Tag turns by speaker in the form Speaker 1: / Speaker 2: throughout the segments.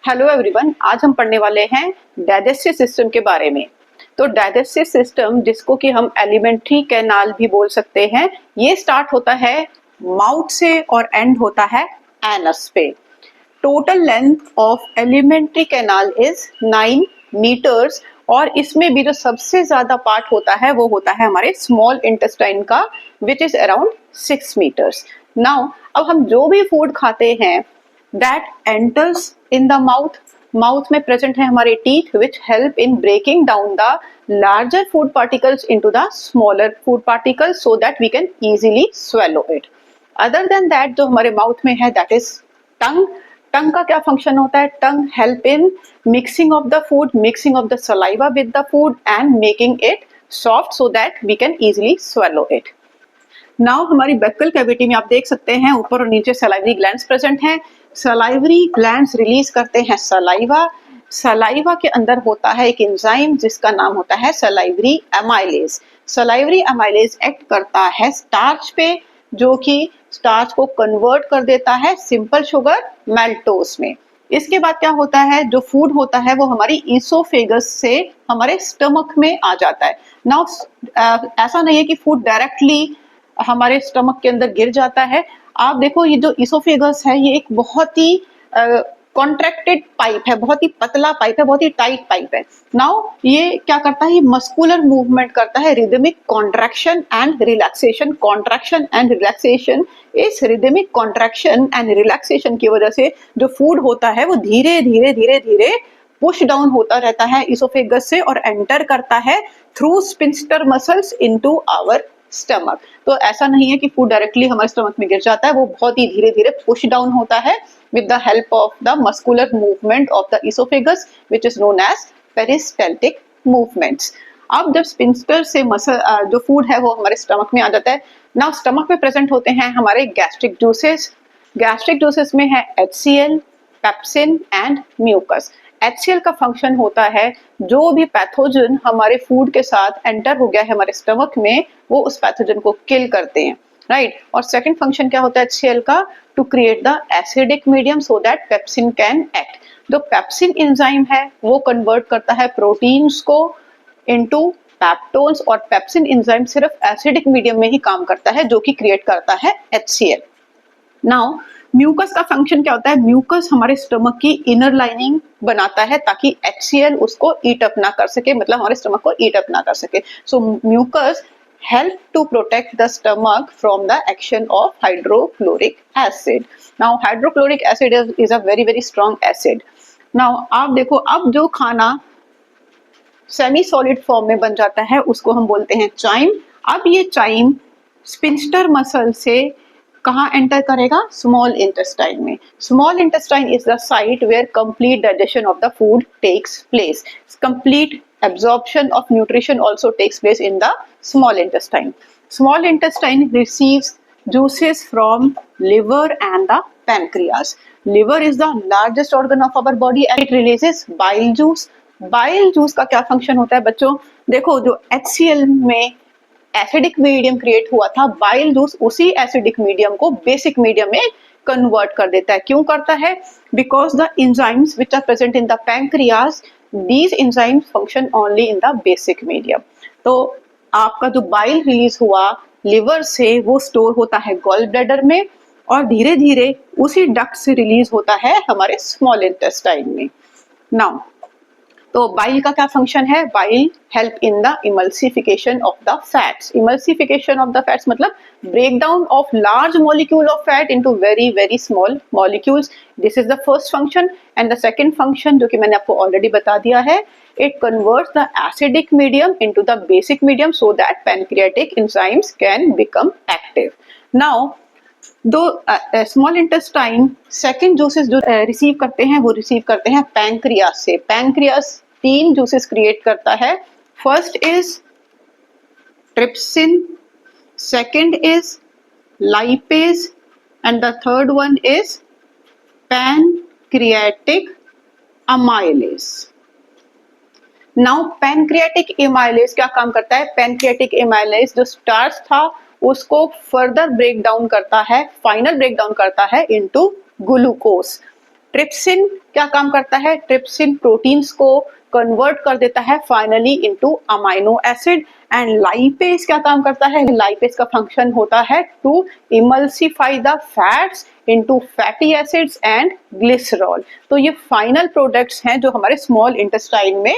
Speaker 1: Hello everyone, आज हम पढ़ने वाले हैं डाइजेस्टिव सिस्टम के बारे में। तो डाइजेस्टिव सिस्टम, जिसको कि हम एलिमेंट्री कैनाल भी बोल सकते हैं, ये स्टार्ट होता है माउथ से और एंड होता है एनस पे। Total length of alimentary canal is 9 metres और इसमें भी जो सबसे ज्यादा पार्ट होता है वो होता है हमारे स्मॉल इंटेस्टाइन का, which is around 6 metres. Now अब हम जो भी फूड खाते हैं that enters in the mouth में present है हमारे teeth which help in breaking down the larger food particles into the smaller food particles so that we can easily swallow it. Other than that जो हमारे mouth में है that is tongue का क्या function होता है? Tongue help in mixing of the food, mixing of the saliva with the food and making it soft so that we can easily swallow it. Now हमारी बेकल cavity में आप देख सकते हैं ऊपर और नीचे सलाइवरी ग्लैंड्स प्रेजेंट हैं। सलाइवरी ग्लैंड्स रिलीज करते हैं सलाइवा। सलाइवा के अंदर होता है एक एंजाइम जिसका नाम होता है salivary amylase. Salivary amylase act करता है स्टार्च पे, जो कि स्टार्च को कन्वर्ट कर देता है सिंपल शुगर मेल्टोस में। इसके बाद क्या होता है, जो फूड होता है वो हमारी ईसोफेगस से हमारे स्टमक में आ जाता है। नाउ ऐसा नहीं है कि फूड डायरेक्टली हमारे स्टमक के अंदर गिर जाता है। आप देखो ये जो इसोफेगस है ये एक बहुत ही कॉन्ट्रैक्टेड पाइप है, बहुत ही पतला पाइप है, बहुत ही टाइट पाइप है। नाउ ये क्या करता है, ये मस्कुलर मूवमेंट करता है, rhythmic contraction and relaxation. Contraction and relaxation, इस रिदमिक कॉन्ट्रैक्शन एंड रिलैक्सेशन की वजह से जो फूड होता है वो धीरे धीरे धीरे धीरे पुश डाउन होता रहता है इसोफेगस से और एंटर करता है through sphincter muscles into our stomach. तो ऐसा नहीं है कि फूड डायरेक्टली हमारे स्टमक में गिर जाता है, वो बहुत ही धीरे धीरे पुश डाउन होता है with the help of the muscular movement of the oesophagus which is known as peristaltic movements. अब जब स्फिंक्टर से मसल जो फूड है वो हमारे स्टमक में आ जाता है। नाउ स्टमक में प्रेजेंट होते हैं हमारे गैस्ट्रिक जूसेस। गैस्ट्रिक जूसेस में है HCl, pepsin and mucus. HCl का फंक्शन होता है जो भी पैथोजन हमारे फूड के साथ एंटर हो गया है हमारे स्टमक में, वो उस पैथोजन को किल करते हैं, राइट। और सेकंड फंक्शन क्या होता है HCl का, to create the acidic medium so that pepsin can act. जो पेप्सिन एंजाइम है वो कन्वर्ट करता है प्रोटीन्स को इनटू पेप्टोन्स और पेप्सिन एंजाइम सिर्फ एसिडिक मीडियम में ही काम करता है जो कि क्रिएट करता है HCl। नाउ म्यूकस का फंक्शन क्या होता है, म्यूकस हमारे स्टमक की इनर लाइनिंग बनाता है ताकि HCl उसको ईट अप ना कर सके, मतलब हमारे स्टमक को ईट अप ना कर सके। सो mucus help to protect the stomach from the action of hydrochloric acid. Now hydrochloric acid is a very strong acid. Now आप देखो, अब जो खाना सेमी सॉलिड फॉर्म में बन जाता है उसको हम बोलते हैं चाइम। अब ये चाइम स्फिंक्टर मसल से कहाँ एंटर करेगा, स्मॉल इंटेस्टाइन में। Small intestine is the site where complete digestion of the food takes place. Complete absorption of nutrition also takes place in the small intestine. Small intestine receives juices from liver and the pancreas. Liver is the largest organ of our body and it releases bile juice. Bile juice का क्या function होता है बच्चों, देखो जो HCl में acidic medium create हुआ था, बाइल जूस उसी एसिडिक मीडियम को बेसिक मीडियम में कन्वर्ट कर देता है। क्यों करता है, because the enzymes which are present in the pancreas, these enzymes function only in the basic medium. तो आपका जो बाइल रिलीज हुआ लिवर से वो स्टोर होता है गॉल ब्लैडर में और धीरे धीरे उसी डक्ट से रिलीज होता है हमारे स्मॉल इंटेस्टाइन में। नाउ तो बाइल का क्या फंक्शन है, bile help in the emulsification of the fats. Emulsification of the fats मतलब break down of large molecule of fat into very small molecules. This is the first function. And the second function जो कि मैंने आपको already बता दिया है, it converts the acidic medium into the basic medium so that pancreatic enzymes can become active. Now दो small intestine second juices जो receive करते हैं वो रिसीव करते हैं पैंक्रियास से। पैंक्रियास 3 जूसेस क्रिएट करता है। First is trypsin, second is lipase and the third one is pancreatic amylase. Now pancreatic amylase क्या काम करता है, पैनक्रियाटिक एमाइलेज जो स्टार्च था उसको फर्दर ब्रेक डाउन करता है, फाइनल ब्रेक डाउन करता है इनटू ग्लूकोज। ट्रिप्सिन क्या काम करता है? ट्रिप्सिन प्रोटीन्स को कन्वर्ट कर देता है finally into amino acid. And lipase क्या काम करता है? लाइपेज का फंक्शन होता है to emulsify the fats into fatty acids and glycerol. तो ये फाइनल प्रोडक्ट्स हैं जो हमारे स्मॉल इंटेस्टाइन में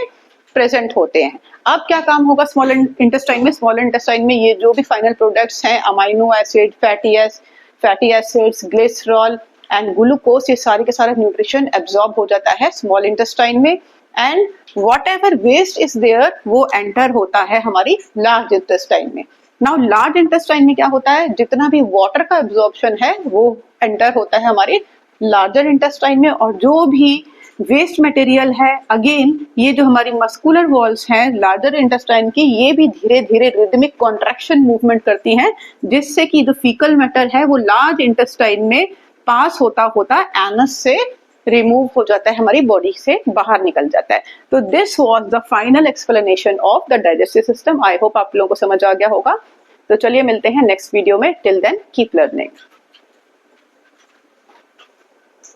Speaker 1: प्रेजेंट होते हैं। अब क्या काम होगा स्मॉल इंटेस्टाइन में? स्मॉल इंटेस्टाइन में ये जो भी फाइनल प्रोडक्ट्स हैं, amino acid, fatty acids, glycerol and glucose, ये सारे के सारे न्यूट्रिशन एब्जॉर्ब हो जाता है स्मॉल इंटेस्टाइन में। And whatever waste is there वो एंटर होता है हमारी लार्ज इंटेस्टाइन में। नाउ लार्ज इंटेस्टाइन में क्या होता है? जितना भी वाटर का एब्जॉर्प्शन है वो एंटर होता है हमारे लार्जर इंटेस्टाइन में, और जो भी वेस्ट मटेरियल है, अगेन ये जो हमारी मस्कुलर वॉल्स हैं लार्जर इंटेस्टाइन की, ये भी धीरे धीरे रिदमिक कॉन्ट्रैक्शन मूवमेंट करती हैं, जिससे कि जो फीकल मैटर है वो लार्ज इंटेस्टाइन में पास होता होता एनस से रिमूव हो जाता है, हमारी बॉडी से बाहर निकल जाता है। तो this was the final explanation of the digestive system. I hope आप लोगों को समझ आ गया होगा। तो चलिए मिलते हैं नेक्स्ट वीडियो में। Till then keep learning.